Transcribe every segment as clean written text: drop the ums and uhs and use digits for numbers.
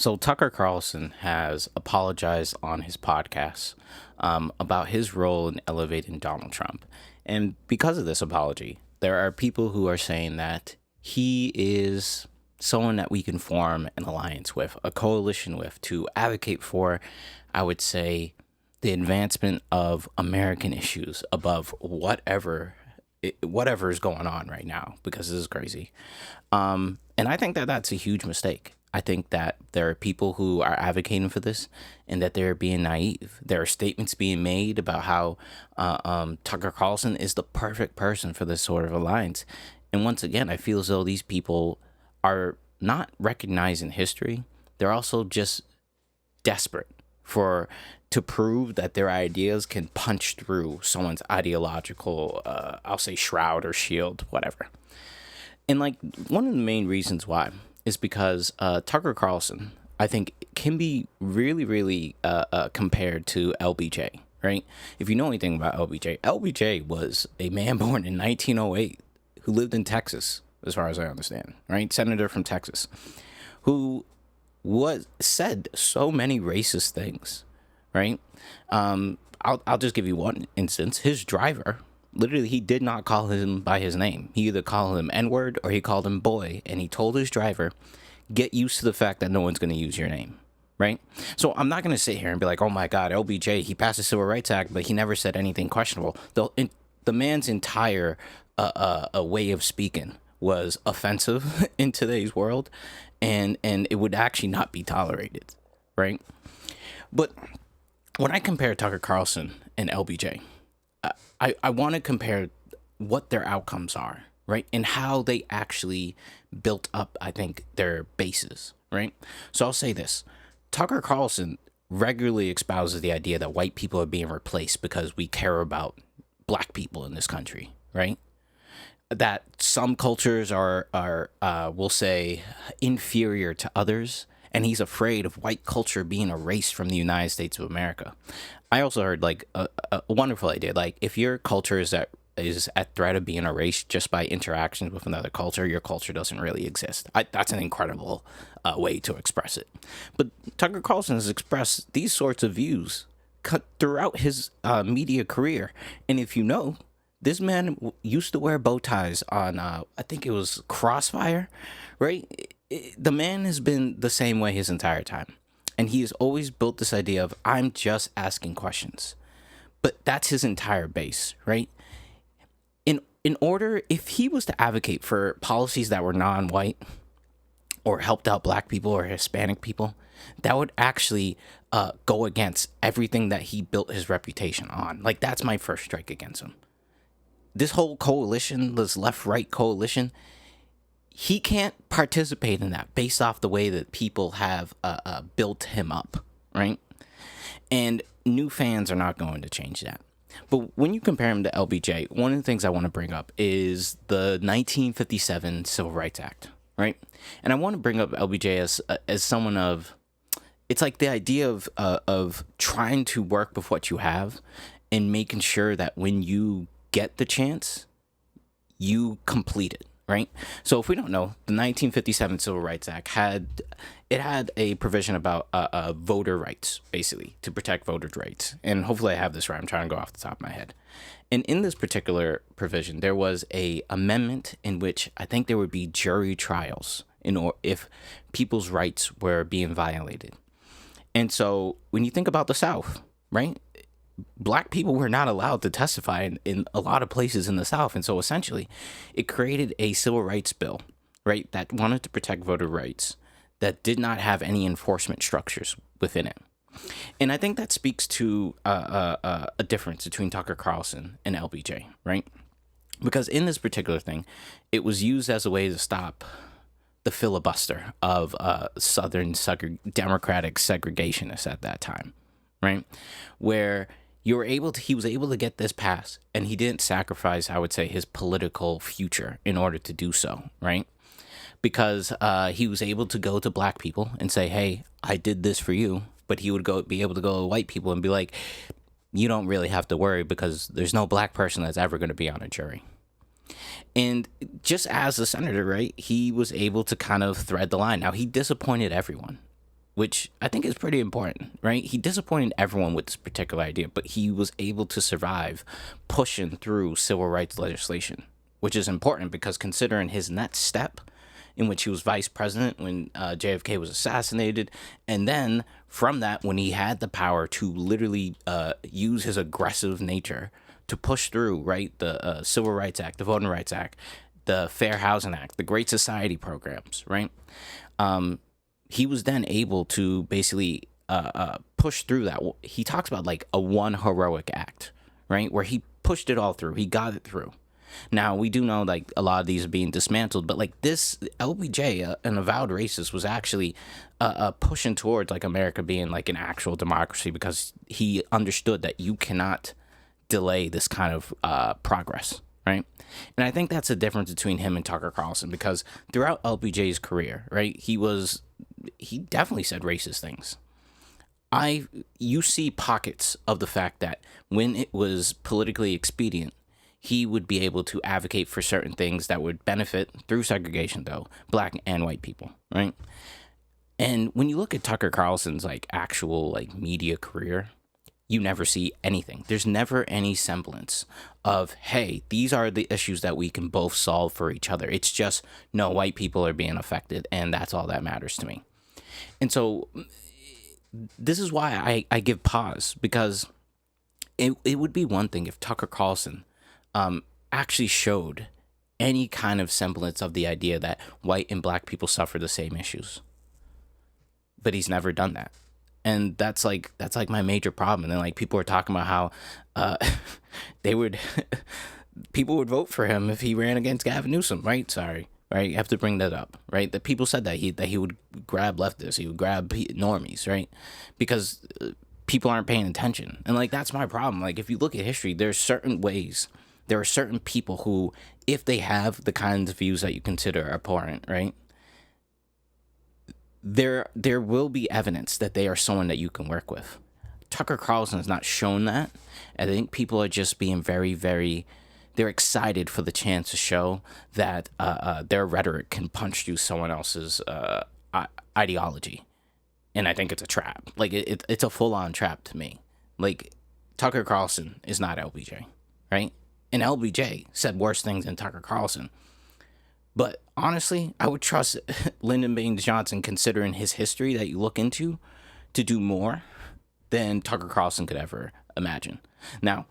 So Tucker Carlson has apologized on his podcast about his role in elevating Donald Trump. And because of this apology, there are people who are saying that he is someone that we can form an alliance with, a coalition with, to advocate for, I would say, the advancement of American issues above whatever is going on right now, because this is crazy. And I think that that's a huge mistake. I think that there are people who are advocating for this and that they're being naive. There are statements being made about how Tucker Carlson is the perfect person for this sort of alliance. And once again, I feel as though these people are not recognizing history. They're also just desperate to prove that their ideas can punch through someone's ideological, I'll say, shroud or shield, whatever. And like one of the main reasons why is because Tucker Carlson, I think, can be really, really compared to LBJ, right? If you know anything about LBJ, LBJ was a man born in 1908 who lived in Texas, as far as I understand, right? Senator from Texas, who said so many racist things, right? I'll just give you one instance. His driver, literally, he did not call him by his name. He either called him N-word or he called him boy. And he told his driver, get used to the fact that no one's going to use your name, right? So I'm not going to sit here and be like, oh my God, LBJ, he passed the Civil Rights Act, but he never said anything questionable. The man's entire way of speaking was offensive in today's world, and it would actually not be tolerated, right? But when I compare Tucker Carlson and LBJ, I want to compare what their outcomes are, right? And how they actually built up, I think, their bases, right? So I'll say this. Tucker Carlson regularly espouses the idea that white people are being replaced because we care about black people in this country, right? That some cultures are we'll say, inferior to others, and he's afraid of white culture being erased from the United States of America. I also heard like a wonderful idea, like if your culture is at threat of being erased just by interactions with another culture, your culture doesn't really exist. That's an incredible way to express it. But Tucker Carlson has expressed these sorts of views throughout his media career, and if you know, this man used to wear bow ties on, I think it was Crossfire, right? The man has been the same way his entire time. And he has always built this idea of, I'm just asking questions. But that's his entire base, right? In order, if he was to advocate for policies that were non-white or helped out black people or Hispanic people, that would actually go against everything that he built his reputation on. Like, that's my first strike against him. This whole coalition, this left-right coalition, he can't participate in that based off the way that people have built him up, right? And new fans are not going to change that. But when you compare him to LBJ, one of the things I want to bring up is the 1957 Civil Rights Act, right? And I want to bring up LBJ as someone of, it's like the idea of trying to work with what you have and making sure that when you get the chance, you complete it, right? So if we don't know, the 1957 Civil Rights Act had a provision about voter rights, basically, to protect voter rights. And hopefully I have this right. I'm trying to go off the top of my head. And in this particular provision, there was a amendment in which I think there would be jury trials if people's rights were being violated. And so when you think about the South, right? Black people were not allowed to testify in a lot of places in the South. And so essentially it created a civil rights bill, right, that wanted to protect voter rights that did not have any enforcement structures within it. And I think that speaks to a difference between Tucker Carlson and LBJ, right? Because in this particular thing, it was used as a way to stop the filibuster of Southern Democratic segregationists at that time, right? Where he was able to get this passed, and he didn't sacrifice, I would say, his political future in order to do so, right? Because he was able to go to black people and say, hey, I did this for you. But he would be able to go to white people and be like, you don't really have to worry because there's no black person that's ever going to be on a jury. And just as a senator, right, he was able to kind of thread the line. Now, he disappointed everyone, which I think is pretty important, right? He disappointed everyone with this particular idea, but he was able to survive pushing through civil rights legislation, which is important because considering his next step, in which he was vice president when JFK was assassinated, and then from that, when he had the power to literally use his aggressive nature to push through, right, the Civil Rights Act, the Voting Rights Act, the Fair Housing Act, the Great Society programs, right? He was then able to basically push through that. He talks about like a one heroic act, right, where he pushed it all through. He got it through. Now, we do know like a lot of these are being dismantled, but like this LBJ, an avowed racist, was actually pushing towards like America being like an actual democracy because he understood that you cannot delay this kind of progress, right? And I think that's the difference between him and Tucker Carlson, because throughout LBJ's career, right, he definitely said racist things. You see pockets of the fact that when it was politically expedient, he would be able to advocate for certain things that would benefit, through segregation though, black and white people, right? And when you look at Tucker Carlson's like actual like media career, you never see anything. There's never any semblance of, hey, these are the issues that we can both solve for each other. It's just, no, white people are being affected, and that's all that matters to me. And so this is why I give pause, because it would be one thing if Tucker Carlson actually showed any kind of semblance of the idea that white and black people suffer the same issues. But he's never done that. And that's like my major problem. And then like people are talking about how people would vote for him if he ran against Gavin Newsom, right? Sorry, right? You have to bring that up, right? That people said that he would grab leftists, he would grab normies, right? Because people aren't paying attention. And like that's my problem. Like if you look at history, there are certain people who, if they have the kinds of views that you consider abhorrent, right, there will be evidence that they are someone that you can work with. Tucker Carlson has not shown that. I think people are just being very, very, they're excited for the chance to show that their rhetoric can punch through someone else's ideology. And I think it's a trap. Like it's a full-on trap to me. Like Tucker Carlson is not LBJ, right? And LBJ said worse things than Tucker Carlson. But honestly, I would trust Lyndon Baines Johnson, considering his history that you look into, to do more than Tucker Carlson could ever imagine. Now,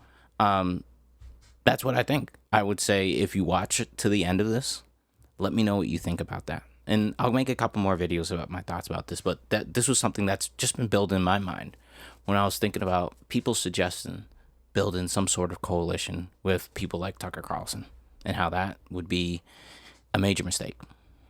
that's what I think. I would say if you watch it to the end of this, let me know what you think about that. And I'll make a couple more videos about my thoughts about this, but this was something that's just been building in my mind when I was thinking about people suggesting building some sort of coalition with people like Tucker Carlson, and how that would be a major mistake.